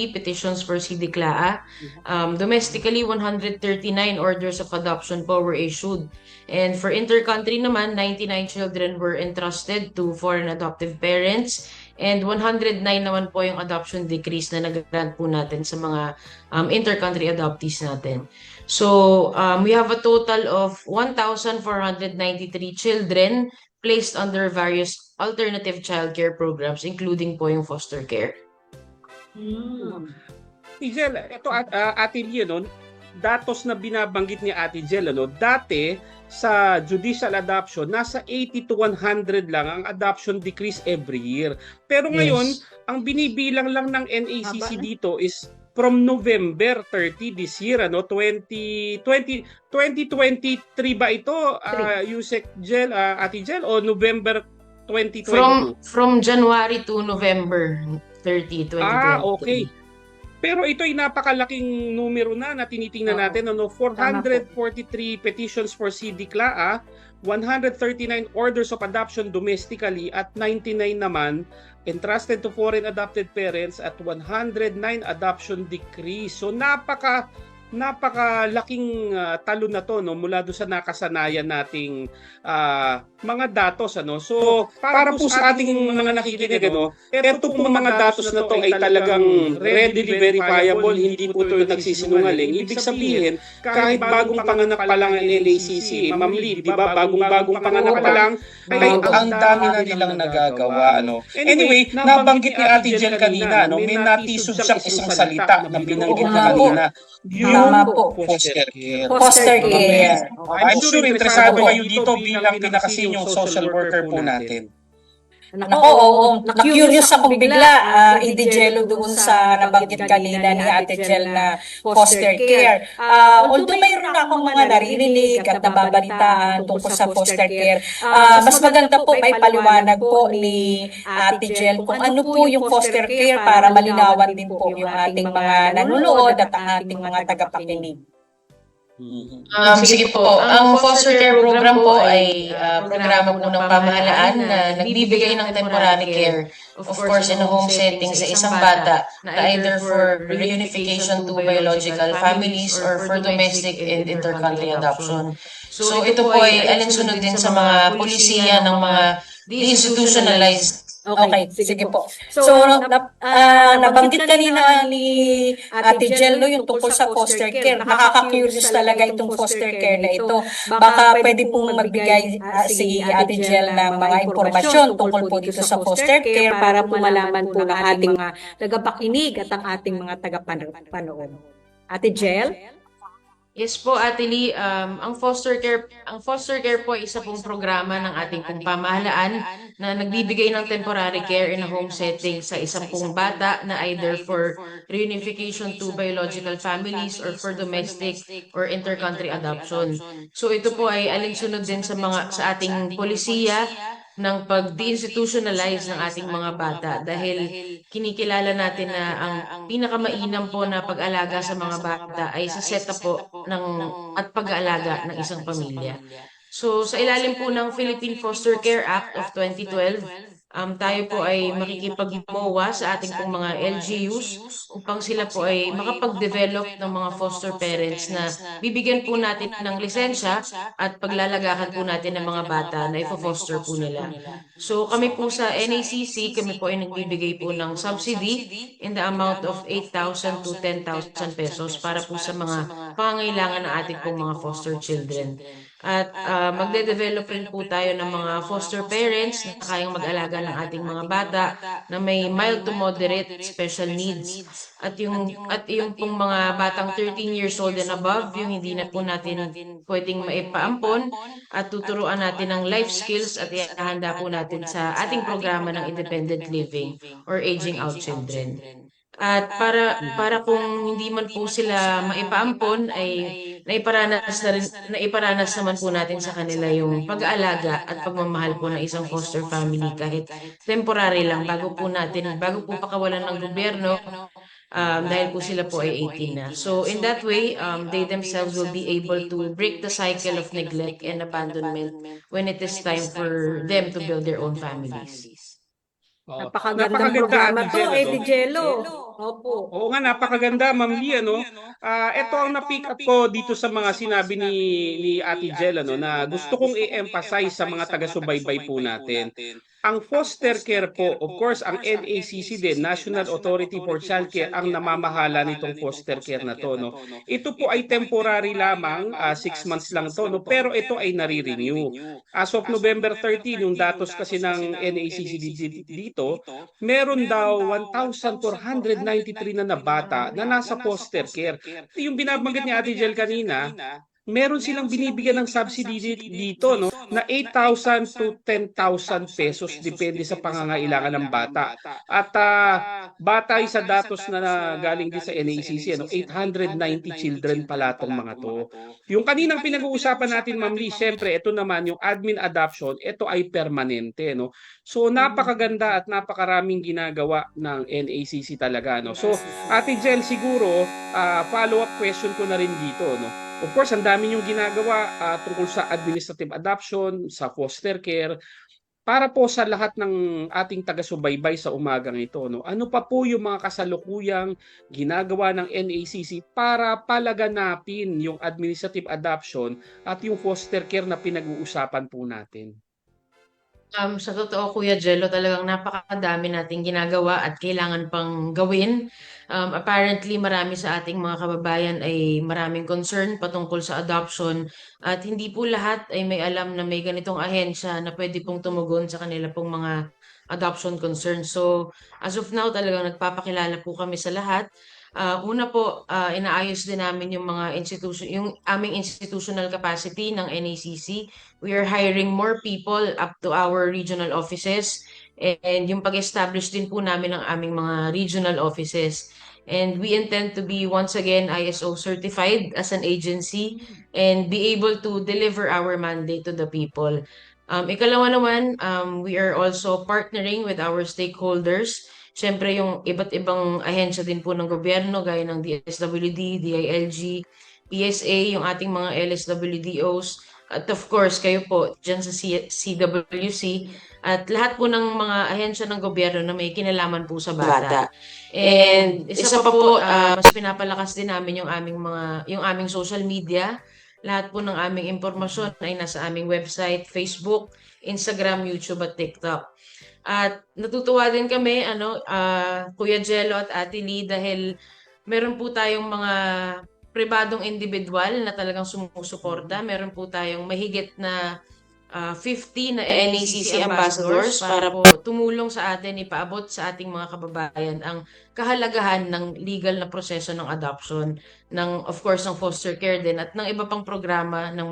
petitions for CDCLAA. Domestically, 139 orders of adoption po were issued. And for intercountry naman, 99 children were entrusted to foreign adoptive parents. And 109 naman po yung adoption decrees na nag-grant po natin sa mga intercountry adoptees natin. So we have a total of 1,493 children placed under various alternative childcare programs, including po yung foster care. Jel, ito Ate Lia, no? Datos na binabanggit ni Ate Jel, ano? Dati sa judicial adoption, nasa 80 to 100 lang ang adoption decrease every year. Pero ngayon, ang binibilang lang ng NACC dito is from November 30 this year, ano, 2023 ba ito, Yusek Jel, Ate Jel, o November 2022? From January to November 30, 2023. Okay. Pero ito ay napakalaking numero na tinitingnan natin. 443 petitions for CDCLAA, 139 orders of adoption domestically at 99 naman entrusted to foreign adopted parents at 109 adoption decrees. So napakalaking talo na to mula do sa nakasanayan nating mga datos So para po sa ating mga nakikinig ito pong mga datos na to ay talagang readily verifiable, hindi po ito nagsisinungaling. Ibig sabihin kahit bagong panganak pa lang ang LACC, Ma'am Lee, di ba bagong panganak pa lang ay ang dami na nilang nagagawa Anyway, nabanggit ni Ate Jel kanina may natisod siyang isang salita na binanggit na kanina. Tama po. Foster care. Foster care. I'm sure interesado kayo dito bilang pinaka-senior social worker po natin. Oo. Na-curious akong bigla, Ate Jello, doon sa nabanggit kanina ni Ate Jel na foster care. Although mayroon na akong mga naririnig at nababalitaan tungkol sa foster care, mas maganda po may paliwanag po ni Ate Jel kung ano po yung foster care para malinawan din po yung ating mga nanonood at ang ating mga tagapakinig. Sige po, ang foster care program po ay programa po ng pamahalaan na nagbibigay ng temporary care, of course in a home setting sa isang bata na either for reunification to biological families or for domestic and intercountry adoption. So ito po ay alinsunod din sa mga polisiya ng mga deinstitutionalized. Okay, sige po. So, nabanggit kanina ni Ate Jel yung tungkol sa foster care. Nakaka-curious talaga itong foster care na ito. Baka pwede pong magbigay si Ate Jel ng mga impormasyon tungkol po dito sa foster care para po malaman po ng ating mga tagapakinig at ang ating mga tagapanood. Ate Jel? Yes po, Ate Lee, ang foster care po ay isa pong programa ng ating pong pamahalaan na nagbibigay ng temporary care in a home setting sa isang pong bata na either for reunification to biological families or for domestic or intercountry adoption. So ito po ay alinsunod din sa ating polisiya ng pag-deinstitutionalize ng ating mga bata dahil kinikilala natin na ang pinakamainam po na pag-alaga sa mga bata ay sa setup po at pag-aalaga ng isang pamilya. So sa ilalim po ng Philippine Foster Care Act of 2012, tayo po ay makikipag-MOA sa ating pong mga LGUs upang sila po ay makapag-develop ng mga foster parents na bibigyan po natin ng lisensya at paglalagahan po natin ng mga bata na ipo-foster po nila. So kami po sa NACC, kami po ay nagbibigay po ng subsidy in the amount of 8,000 to 10,000 pesos para po sa mga pangangailangan ng ating pong mga foster children. At magde-develop rin po tayo ng mga foster parents na kayang mag-alaga ng ating mga bata na may mild to moderate special needs. At yung pong mga batang 13 years old and above, yung hindi na po natin pwedeng maipaampon at tuturuan natin ng life skills at ihahanda po natin sa ating programa ng independent living or aging out children. At para kung hindi man po sila maipaampon ay naiparanas naman po natin sa kanila yung pag-aalaga at pagmamahal po ng isang foster family kahit temporary lang bago po pakawalan ng gobyerno dahil po sila po ay 18 na. So in that way, they themselves will be able to break the cycle of neglect and abandonment when it is time for them to build their own families. Napakagandang programa to, Ate Jello. Opo. Oo nga, napakaganda, Ma'am Lee, ito ang na-pick up ko dito sa mga sinabi ni Ate Jel, na gusto kong i-emphasize sa mga taga-subaybay po natin. Ang foster care po, of course, ang NACC din, National Authority for Child Care, ang namamahala nitong foster care na to. Ito po ay temporary lamang, 6 months lang to, pero ito ay nare-renew. As of November 13, yung datos kasi ng NACC dito, meron daw 1,493 na bata na nasa foster care. Yung binabanggit ni Ate Jel kanina, meron silang binibigyan ng subsidy dito, no, na 8,000 to 10,000 pesos depende sa pangangailangan ng bata. At batay sa datos na galing din sa NACC, ano, 890 children pala tong mga to. Yung kaninang pinag-uusapan natin, Ma'am Lee, syempre ito naman yung admin adoption, ito ay permanente, no. So napakaganda at napakaraming ginagawa ng NACC talaga, no. So Ate Jel, siguro follow-up question ko na rin dito, no. Of course, ang dami yung ginagawa tungkol sa administrative adoption, sa foster care, para po sa lahat ng ating taga-subaybay sa umagang ito, no. Ano pa po yung mga kasalukuyang ginagawa ng NACC para palaganapin yung administrative adoption at yung foster care na pinag-uusapan po natin? Sa totoo, Kuya Jello, talagang napakadami nating ginagawa at kailangan pang gawin. Apparently, marami sa ating mga kababayan ay maraming concern patungkol sa adoption at hindi po lahat ay may alam na may ganitong ahensya na pwede pong tumugon sa kanila pong mga adoption concerns. So, as of now, talagang nagpapakilala po kami sa lahat. Una po, inaayos din namin yung mga yung aming institutional capacity ng NACC. We are hiring more people up to our regional offices and yung pag-establish din po namin ng aming mga regional offices. And we intend to be once again ISO certified as an agency and be able to deliver our mandate to the people. Ikalawa naman, we are also partnering with our stakeholders. Siyempre, yung iba't ibang ahensya din po ng gobyerno, gaya ng DSWD, DILG, PSA, yung ating mga LSWDOs, at of course, kayo po dyan sa CWC, at lahat po ng mga ahensya ng gobyerno na may kinalaman po sa bata. And isa pa po, mas pinapalakas din namin yung aming social media. Lahat po ng aming impormasyon ay nasa aming website, Facebook, Instagram, YouTube at TikTok. At natutuwa din kami, Kuya Jello at Ate Lee, dahil meron po tayong mga pribadong individual na talagang sumusuporta. Meron po tayong mahigit na 50 na NACC ambassadors para po tumulong sa atin, ipaabot sa ating mga kababayan ang kahalagahan ng legal na proseso ng adoption, of course, ng foster care din at ng iba pang programa ng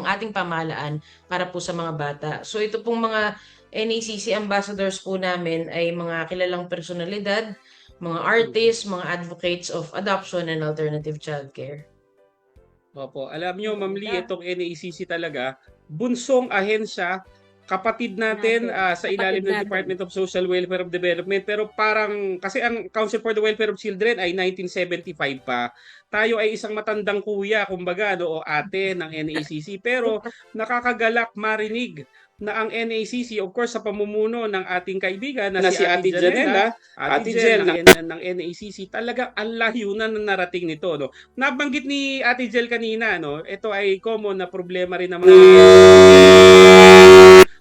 ating pamahalaan para po sa mga bata. So ito pong mga NACC ambassadors po namin ay mga kilalang personalidad, mga artists, mga advocates of adoption and alternative childcare. Opo, alam nyo, Ma'am Lee, itong NACC talaga, bunsong ahensya, kapatid natin sa ilalim ng Department of Social Welfare of Development. Pero parang, kasi ang Council for the Welfare of Children ay 1975 pa. Tayo ay isang matandang kuya, kumbaga, o ate ng NACC. Pero nakakagalak marinig na ang NACC, of course, sa pamumuno ng ating kaibigan na si Ate Janela, Ate Jel ng NACC, talagang ang layunan na narating nito, no. Nabanggit ni Ate Jel kanina, no, ito ay common na problema rin ng mga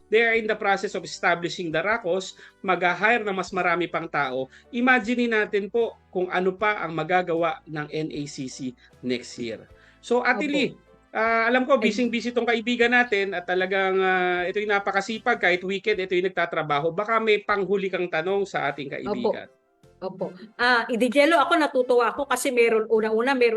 they are in the process of establishing the RACOS, mag-hire na mas marami pang tao. Imagine natin po kung ano pa ang magagawa ng NACC next year. So, Ate Lee, alam ko, busy-busy itong kaibigan natin at talagang ito'y napakasipag. Kahit weekend, ito'y nagtatrabaho. Baka may panghuli kang tanong sa ating kaibigan. Opo. Idijelo, ako natutuwa ako kasi meron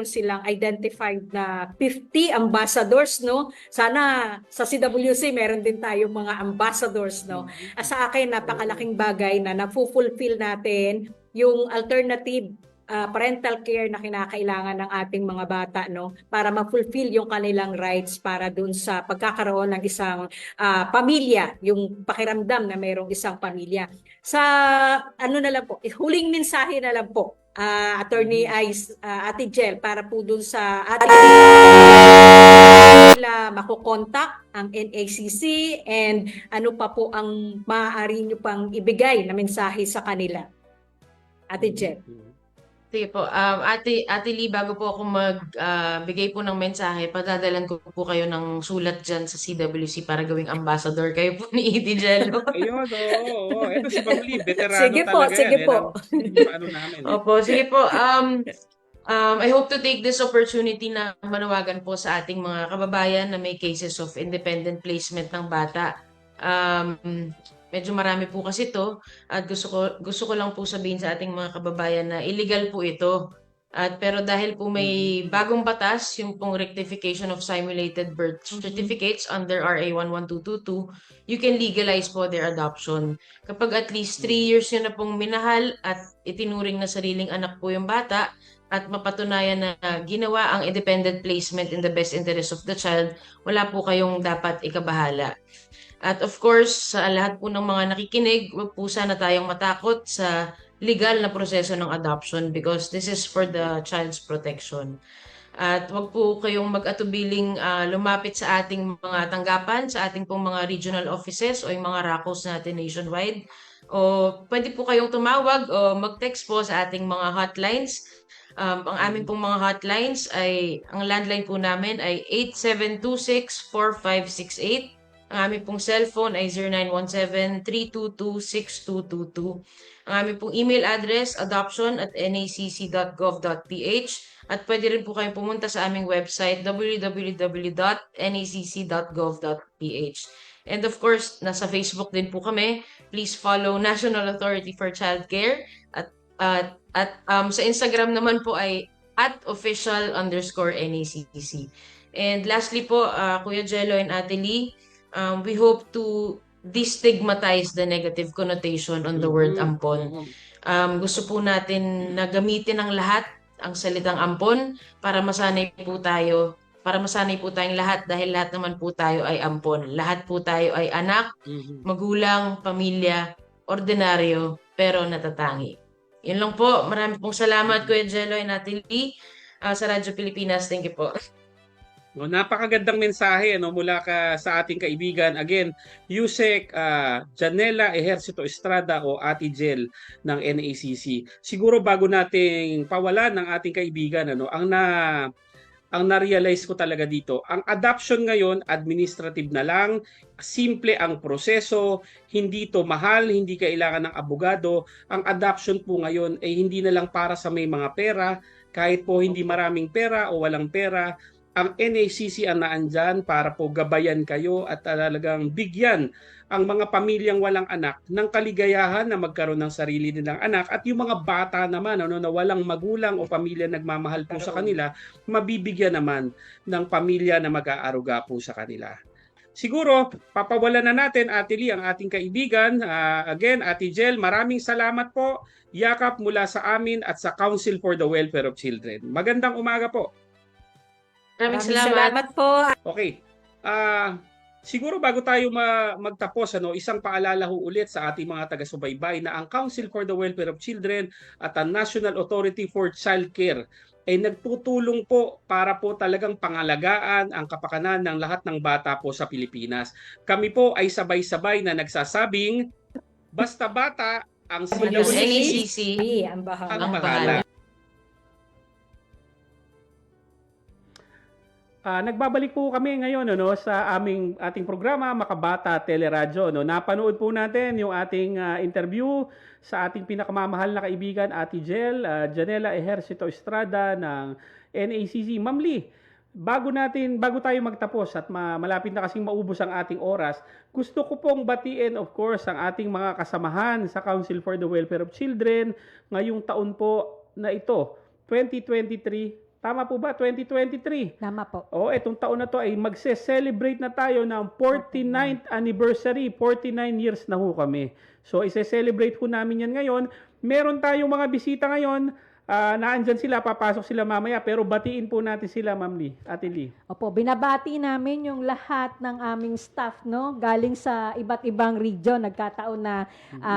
silang identified na 50 ambassadors, no? Sana sa CWC meron din tayong mga ambassadors, no? Sa akin, napakalaking bagay na na-fulfill natin yung alternative parental care na kinakailangan ng ating mga bata, no, para ma-fulfill yung kanilang rights para dun sa pagkakaroon ng isang pamilya, yung pakiramdam na mayroong isang pamilya. Sa na lang po, huling mensahe na lang po, Attorney Ate Jel, para po dun sa ating nila makokontak ang NACC and ano pa po ang maaari nyo pang ibigay na mensahe sa kanila. Ate Jel. Sige po. Ate Lee, bago po ako magbigay po ng mensahe, padadalan ko po kayo ng sulat dyan sa CWC para gawing ambassador kayo po ni Ate Jello. Ayun, oo. Ito si Ma'am Lee, veterano sige talaga. Sige po. Opo, sige po. I hope to take this opportunity na manawagan po sa ating mga kababayan na may cases of independent placement ng bata. Medyo marami po kasi ito at gusto ko lang po sabihin sa ating mga kababayan na illegal po ito. At pero dahil po may bagong batas, yung pong rectification of simulated birth certificates under RA 11222, you can legalize po their adoption. Kapag at least 3 years yun na pong minahal at itinuring na sariling anak po yung bata, at mapatunayan na ginawa ang independent placement in the best interest of the child, wala po kayong dapat ikabahala. At of course, sa lahat po ng mga nakikinig, wag po sana tayong matakot sa legal na proseso ng adoption because this is for the child's protection. At wag po kayong mag-atubiling lumapit sa ating mga tanggapan, sa ating pong mga regional offices o yung mga RACOs natin nationwide. O pwede po kayong tumawag o mag-text po sa ating mga hotlines. Ang aming pong mga hotlines ay, ang landline po namin ay 8726-4568. Ang aming pong cellphone ay 0917-322-6222. Ang aming pong email address, adoption@nacc.gov.ph. At pwede rin po kayong pumunta sa aming website, www.nacc.gov.ph. And of course, nasa Facebook din po kami. Please follow National Authority for Childcare. At sa Instagram naman po ay @official_NACC. And lastly po, Kuya Jello and Ate Lee, we hope to destigmatize the negative connotation on the word ampon. Gusto po natin na gamitin ng lahat ang salitang ampon para masanay po tayong lahat dahil lahat naman po tayo ay ampon. Lahat po tayo ay anak, magulang, pamilya, ordinaryo, pero natatangi. Yun lang po. Marami pong salamat, Kuya Jello and Ate Lee, sa Radyo Pilipinas. Thank you po. Napakagandang mensahe mula sa ating kaibigan. Again, Yusek Janela Ejercito Estrada o Ate Jel ng NACC. Siguro bago nating pawalan ng ating kaibigan, ang na-realize ko talaga dito, ang adoption ngayon, administrative na lang, simple ang proseso, hindi to mahal, hindi kailangan ng abogado. Ang adoption po ngayon ay hindi na lang para sa may mga pera, kahit po hindi maraming pera o walang pera. Ang NACC ang naandyan para po gabayan kayo at talagang bigyan ang mga pamilyang walang anak ng kaligayahan na magkaroon ng sarili nilang anak, at yung mga bata naman na walang magulang o pamilya nagmamahal po sa kanila, mabibigyan naman ng pamilya na mag-aaruga po sa kanila. Siguro, papawalan na natin, Ate Lee, ang ating kaibigan. Again, Ate Jel, maraming salamat po. Yakap mula sa amin at sa Council for the Welfare of Children. Magandang umaga po. Maraming salamat po. Okay. Siguro bago tayo magtapos, isang paalala ho ulit sa ating mga taga-subaybay na ang Council for the Welfare of Children at ang National Authority for Childcare ay nagtutulong po para po talagang pangalagaan ang kapakanan ng lahat ng bata po sa Pilipinas. Kami po ay sabay-sabay na nagsasabing, basta bata, ang NACC ang bahala. Nagbabalik po kami ngayon sa ating programa Makabata Teleradyo. Napanood po natin yung ating interview sa ating pinakamamahal na kaibigan, Ate Jel Janela Ejercito Estrada ng NACC. Ma'am Lee, bago tayo magtapos at malapit na kasing maubos ang ating oras, gusto ko pong batiin of course ang ating mga kasamahan sa Council for the Welfare of Children ngayong taon po na ito, 2023. Tama po ba? 2023. Tama po. Itong taon na to ay magse-celebrate na tayo ng 49th anniversary. 49 years na ho kami. So, ise-celebrate po namin yan ngayon. Meron tayong mga bisita ngayon. Naandyan sila, papasok sila mamaya. Pero batiin po natin sila, Ma'am Lee. Ate Lee. Opo, binabati namin yung lahat ng aming staff, galing sa iba't ibang region. Nagkataon na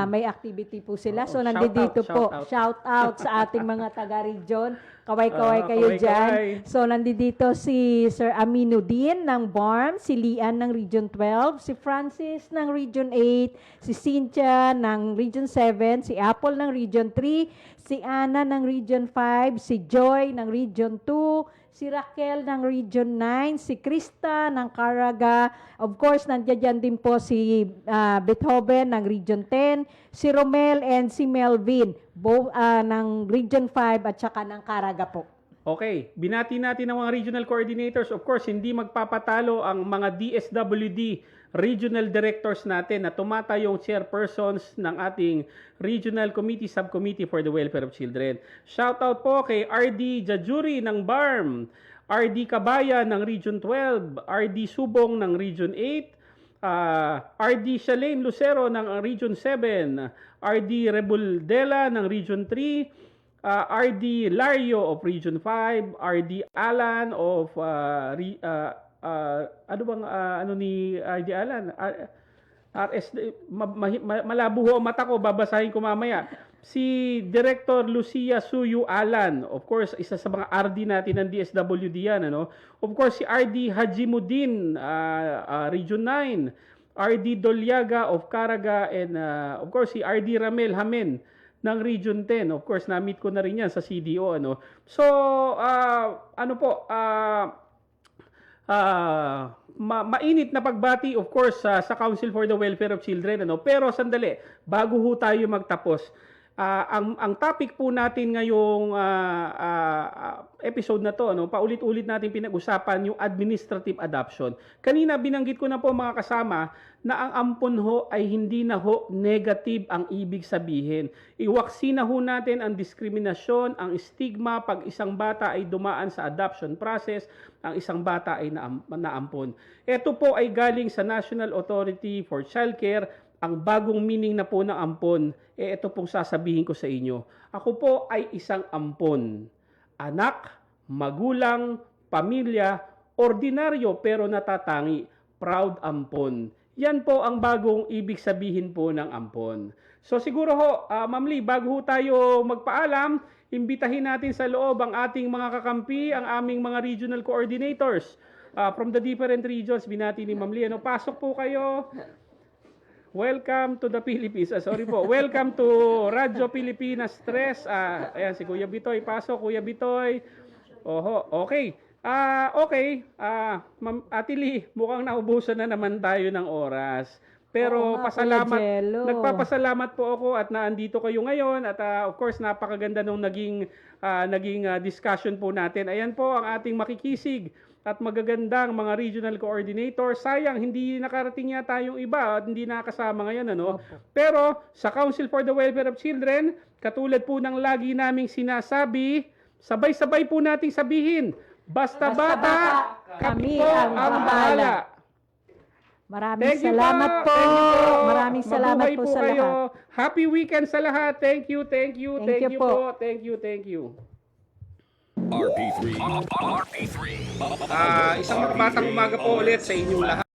may activity po sila. So, nandito po. Shout out sa ating mga taga-region. Kaway-kaway kayo dyan. So, nandito si Sir Aminuddin ng BARM, si Lian ng Region 12, si Francis ng Region 8, si Cynthia ng Region 7, si Apple ng Region 3, si Anna ng Region 5, si Joy ng Region 2, si Raquel ng Region 9, si Krista ng Caraga, of course, nandiyan din po si Beethoven ng Region 10, si Romel and si Melvin, both ng Region 5 at saka ng Caraga po. Okay, binati natin ang mga regional coordinators. Of course, hindi magpapatalo ang mga DSWD regional directors natin na tumatayong chairpersons ng ating Regional Committee Subcommittee for the Welfare of Children. Shoutout po kay RD Jajuri ng BARM, RD Kabaya ng Region 12, RD Subong ng Region 8, RD Shalane Lucero ng Region 7, RD Rebuldela ng Region 3, RD Lario of Region 5, RD Alan of ano ni RD Alan? Malabo ho ang mata ko, babasahin ko mamaya. Si Director Lucia Suyu Alan, of course, isa sa mga RD natin ng DSWD yan, ano? Of course, si RD Hajimuddin, Region 9, RD Dolyaga of Caraga, and of course, si RD Ramel Hamen ng Region 10. Of course, na-meet ko na rin yan sa CDO, ano? So, mainit na pagbati, of course, sa Council for the Welfare of Children, ano? Pero sandali, bago ho tayo magtapos, ang topic po natin ngayong episode na to, ano, paulit-ulit natin pinag-usapan yung administrative adoption. Kanina binanggit ko na po mga kasama na ang ampon ho ay hindi na ho negative ang ibig sabihin. Iwaksina ho natin ang diskriminasyon, ang stigma pag isang bata ay dumaan sa adoption process, ang isang bata ay naampon. Ito po ay galing sa National Authority for Childcare, ang bagong meaning na po ng ampon. Ito pong sasabihin ko sa inyo. Ako po ay isang ampon. Anak, magulang, pamilya, ordinaryo pero natatangi. Proud ampon. Yan po ang bagong ibig sabihin po ng ampon. So siguro ho, Ma'am Lee, bago ho tayo magpaalam, imbitahin natin sa loob ang ating mga kakampi, ang aming mga regional coordinators from the different regions. Binati ni Ma'am Lee. Ano, pasok po kayo. Welcome to the Philippines. Sorry po. Welcome to Radyo Pilipinas Stress. Ayan, si Kuya Bitoy. Pasok, Kuya Bitoy. Oho, okay. Okay. Ma'am Ate Lee, mukhang naubusan na naman tayo ng oras. Pero pasalamat, nagpapasalamat po ako at naandito kayo ngayon. At of course, napakaganda nung naging discussion po natin. Ayan po ang ating makikisig at magagandang mga regional coordinator. Sayang, hindi nakarating yata yung iba at hindi nakasama ngayon, ano? Pero sa Council for the Welfare of Children, katulad po ng lagi naming sinasabi, sabay-sabay po nating sabihin, basta bata, kami ang bahala. Maraming salamat po. Maraming salamat po sa lahat. Happy weekend sa lahat. Thank you po. Thank you. RP3. Isang magbatang umaga po ulit sa inyong lahat.